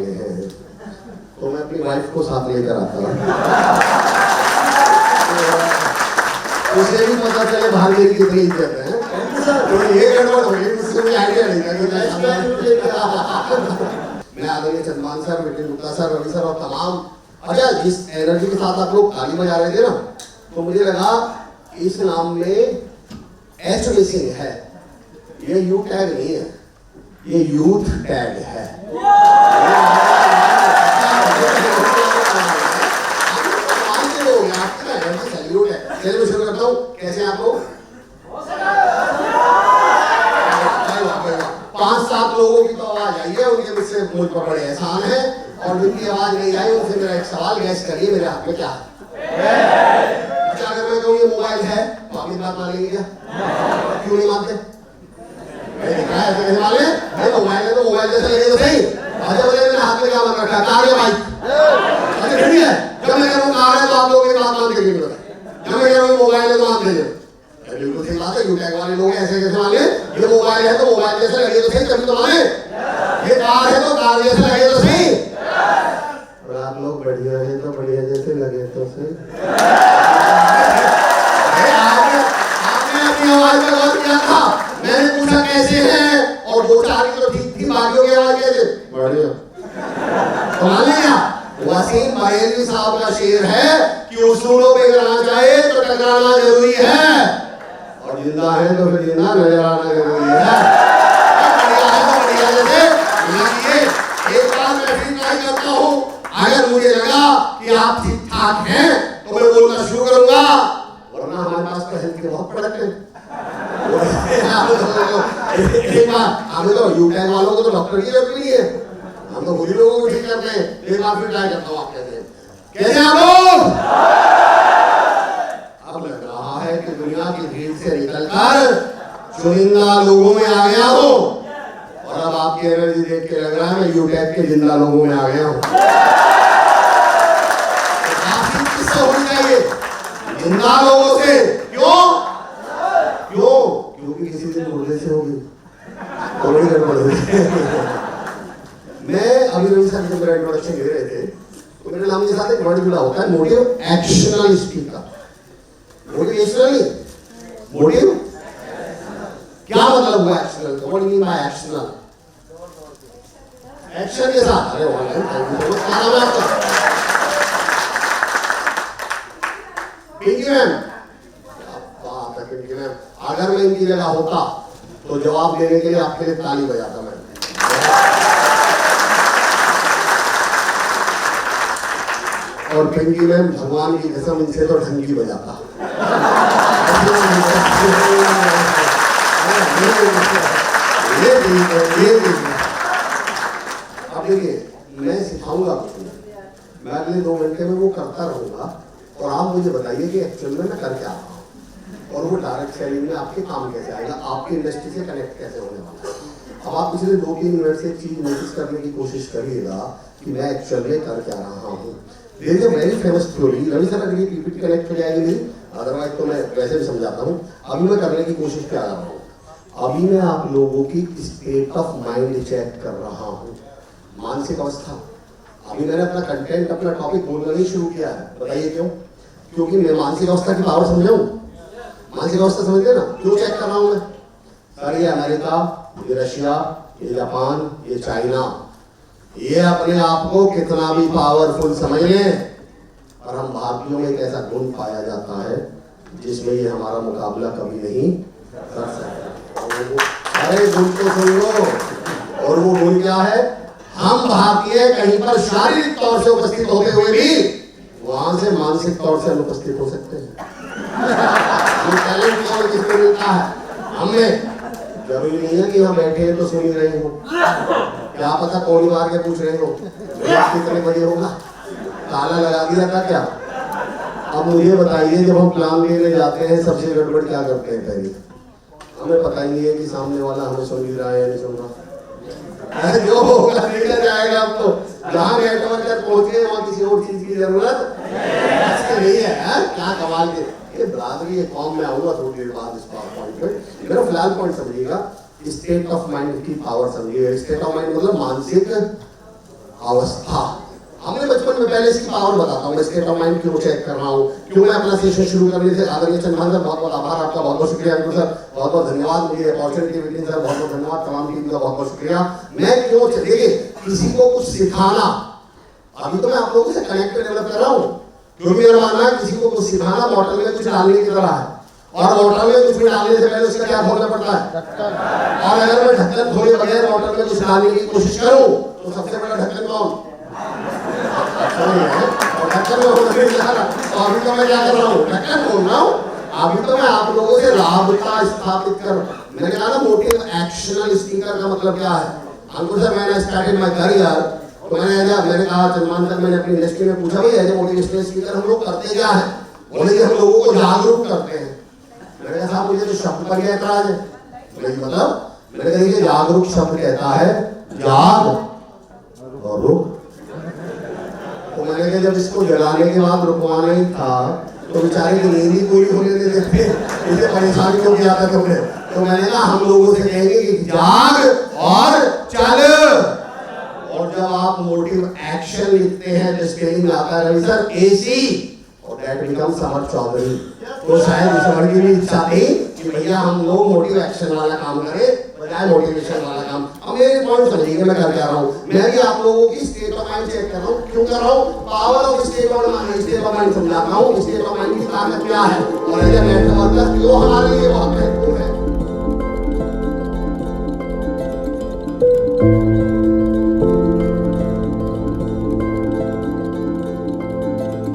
वाले हैं, तो मैं अपनी वाइफ को साथ लेकर आता हूँ, उसे भी पता चले भाग्य की कितनी इज्जत है। तो ये गड़बड़ हो गई, उससे मुझे आइडिया नहीं था कि मैं आदरणीय Chandraman sir, Vipin Gupta sir, Ravi sir और तमाम, अच्छा जिस एनर्जी के साथ आप लोग ताली बजा रहे थे ना, तो मुझे लगा इस नाम में एच मिसिंग है। ये यू टैग नहीं है, ये यूथ टैग है। चलिए मैं शुरू करता हूँ। कैसे आप लोग? 5-7 लोगों की तो आवाज आई है, उनके मुझसे मुझ पर बड़े एहसान है, और जिनकी आवाज नहीं आई उनसे मेरा एक सवाल गैस करिए, मेरे हाथ में क्या है? अच्छा अगर मैं कहूँ ये मोबाइल है तो आप बात मान लेंगे क्या? क्यों नहीं मानते? कैसे मान ले? मोबाइल है तो मोबाइल जैसा लगे तो सही। अच्छा बोले मेरे हाथ में क्या मान रखा है? कार या बाइक? अच्छा ठीक है, जब मैं कहूँ कार है तो आप लोग ये बात मान देंगे, जब मैं कह रहा हूँ मोबाइल है तो मान देंगे। बिल्कुल सही बात है, यू टैग वाले लोग ऐसे कैसे मान ले? ये मोबाइल है तो मोबाइल जैसा लगे तो सही, तभी तो माने। ये कार है तो कार जैसा लगे तो सही। और आप लोग बढ़िया है तो बढ़िया जैसे लगे तो सही। आपने अपनी आवाज में गौर किया था? मैंने पूछा कैसे हैं, और 2-4 की तो ठीक थी, बाकियों की आवाज कैसे? बढ़िया। तो मान लिया वसीम बरेलवी साहब का शेर है कि उसूलों पे गिरना चाहे तो टकराना जरूरी है, और जिंदा है तो फिर जिंदा नजर आना जरूरी है। बढ़िया है तो बढ़िया जैसे लगिए। एक बार मैं फिर ट्राई करता हूँ, अगर मुझे लगा कि आप ठीक ठाक हैं तो मैं बोलना शुरू करूंगा, वरना हमारे पास तो हेल्थ के बहुत प्रोडक्ट हैं। एक बार हमें तो यू टैग वालों को तो डॉक्टर की जरूरत नहीं है, हम तो बुरी लोगों को ठीक करते हैं। एक बार फिर ट्राई करता हूँ, आप कहते हैं कैसे आप लोग? अब लग रहा है कि दुनिया की भीड़ से निकलकर चुनिंदा लोगों में आ गया हूँ, और अब आपकी एनर्जी देख के लग रहा है मैं यू टैग के जिंदा लोगों में आ गया हूँ। किससे होनी चाहिए? जिंदा लोगों से। क्यों? क्यों? क्योंकि किसी दिन मुर्दे से होगी तो बड़ी गड़बड़ होगी। मैं अभी रवि सर जब मेरा इंट्रोडक्शन दे रहे थे तो मेरे नाम के साथ एक वर्ड जुड़ा होता है, motive actional speaker. Motivational, motive क्या मतलब हुआ एक्शनल का? What do you mean by actional? Action के साथ। अरे वाह, थैंक यू सो मच। क्या नाम है आपका? पिंकी मैम। बात है पिंकी मैम, अगर मैं इनकी जगह होता तो जवाब देने के लिए आपके लिए ताली बजाता मैं। और पिंकी मैम भगवान की कसम इनसे तो ढंगी बजाता। अब देखिए मैं सिखाऊंगा कुछ नहीं, मैं अगले 2 घंटे में वो करता रहूंगा, और आप मुझे बताइए कि एक्चुअल में मैं कर क्या रहा हूँ, और वो डायरेक्ट सेलिंग में आपके काम कैसे आएगा, आपकी इंडस्ट्री से कनेक्ट कैसे होने वाला है। अब आप पिछले 2-3 मिनट से एक चीज नोटिस करने की कोशिश करिएगा कि मैं एक्चुअल में कर क्या रहा हूँ। There is a very famous theory, Ravi sir अगर ये पीपीटी कनेक्ट हो जाएगी नहीं, अदरवाइज तो मैं वैसे भी समझाता हूँ। अभी मैं करने की कोशिश क्या कर रहा हूँ, अभी मैं आप लोगों की स्टेट ऑफ माइंड चेक कर रहा हूँ, मानसिक अवस्था। अभी मैंने अपना कंटेंट, अपना टॉपिक बोलना नहीं शुरू किया है, बताइए क्यों? क्योंकि मैं मानसिक अवस्था की पावर समझाऊं। मानसिक अवस्था समझते ना, क्यों चेक कर रहा हूं मैं? सर ये अमेरिका, ये रशिया, ये जापान, ये चाइना, ये अपने आप को कितना भी पावरफुल समझ लें, और हम भारतीयों में एक ऐसा गुण पाया जाता है जिसमें ये हमारा मुकाबला कभी नहीं कर सकता। अरे गुण तो सुन लो, और वो गुण क्या है? हम भारतीय कहीं पर शारीरिक तौर से उपस्थित होते हुए भी वहां से मानसिक तौर से अनुपस्थित हो सकते हैं। ये टैलेंट कौन किसको मिलता है? हमें। जरूरी नहीं है कि हम बैठे हैं तो सुन ही रहे हो, क्या पता कौड़ी मार के पूछ रहे हो कितने बजे होगा, ताला लगा दिया था क्या? अब मुझे बताइए, जब हम प्लान लेने जाते हैं सबसे गड़बड़ क्या करते हैं? पहले हमें पता ही नहीं है कि सामने वाला हमें सुन ही रहा है या नहीं सुन रहा। जो होगा देखा जाएगा। अब तो जहाँ नेटवर्क तक पहुंचे वहाँ किसी और चीज की जरूरत नहीं है। क्या कमाल के ये बरादरी, ये कॉम में आऊंगा थोड़ी देर बाद इस पॉइंट पे। मेरा फिलहाल पॉइंट समझिएगा, स्टेट ऑफ माइंड की पावर समझिएगा। स्टेट ऑफ माइंड मतलब मानसिक अवस्था। हमने बचपन में पहले इसकी पावर बताता हूँ, स्टेट ऑफ माइंड क्यों चेक कर रहा हूँ, क्यों मैं अपना सेशन शुरू करने से आदरणीय चंद्रभान सर बहुत बहुत आभार आपका, बहुत बहुत शुक्रिया अंकुर सर, बहुत बहुत धन्यवाद, मुझे अपॉर्चुनिटी मिली सर, बहुत बहुत धन्यवाद, तमाम टीम का बहुत बहुत शुक्रिया। मैं क्यों देखिए किसी को कुछ सिखाना, अभी तो मैं आप लोगों से कनेक्ट डेवलप कर रहा हूँ, क्योंकि मेरा मानना है किसी को कुछ सिखाना बॉटल में कुछ डालने की तरह है, और बॉटल में कुछ भी डालने से पहले उसका क्या खोलना पड़ता है, और अगर मैं ढक्कन खोले बगैर बॉटल में कुछ डालने की कोशिश करूं तो सबसे बड़ा ढक्कन कौन, और ढक्कन में होना नहीं जा रहा, तो अभी तो मैं क्या कर रहा हूँ, ढक्कन खोल रहा हूँ। अभी तो मैं आप लोगों से राबता स्थापित कर, मैंने कहा ना मोटिव एक्शनल स्पीकर का मतलब क्या है। अंकुर सर मैंने स्टार्टेड माय करियर, तो मैंने कहा चंद्रभान सर, मैंने अपनी इंडस्ट्री में पूछा भाई एज ए मोटिवेशनल स्पीकर हम लोग करते क्या है, बोले कि हम लोगों को जागरूक करते हैं। मैंने कहा साहब मुझे तो शब्द पर ऐतराज है, मतलब मैंने कहा देखिए जागरूक शब्द कहता है जाग और रुक, तो मैंने कहा जब इसको जगाने के बाद रुकवाना ही था तो बेचारे की नींद ही पूरी होने नहीं देते, इसे परेशानी हो गया था तुमने, तो मैंने कहा हम लोगों से कहेंगे कि जाग और चल, और जब आप मोटिव एक्शन लिखते हैं तो स्पेलिंग आता है रवि सर AC, और दैट बिकम्स समर चौधरी। तो शायद समर की भी इच्छा थी कि भैया हम लोग मोटिव एक्शन वाला काम करें बजाय मोटिवेशन वाला काम। अब मेरे पॉइंट समझिए मैं कर क्या रहा हूँ, मैं भी आप लोगों की स्टेट ऑफ माइंड चेक कर रहा हूँ, क्यों कर रहा हूँ, power of state of mind समझाता हूँ, स्टेट ऑफ माइंड की ताकत क्या है, और एज ए नेटवर्कर क्यों हमारे लिए बहुत है।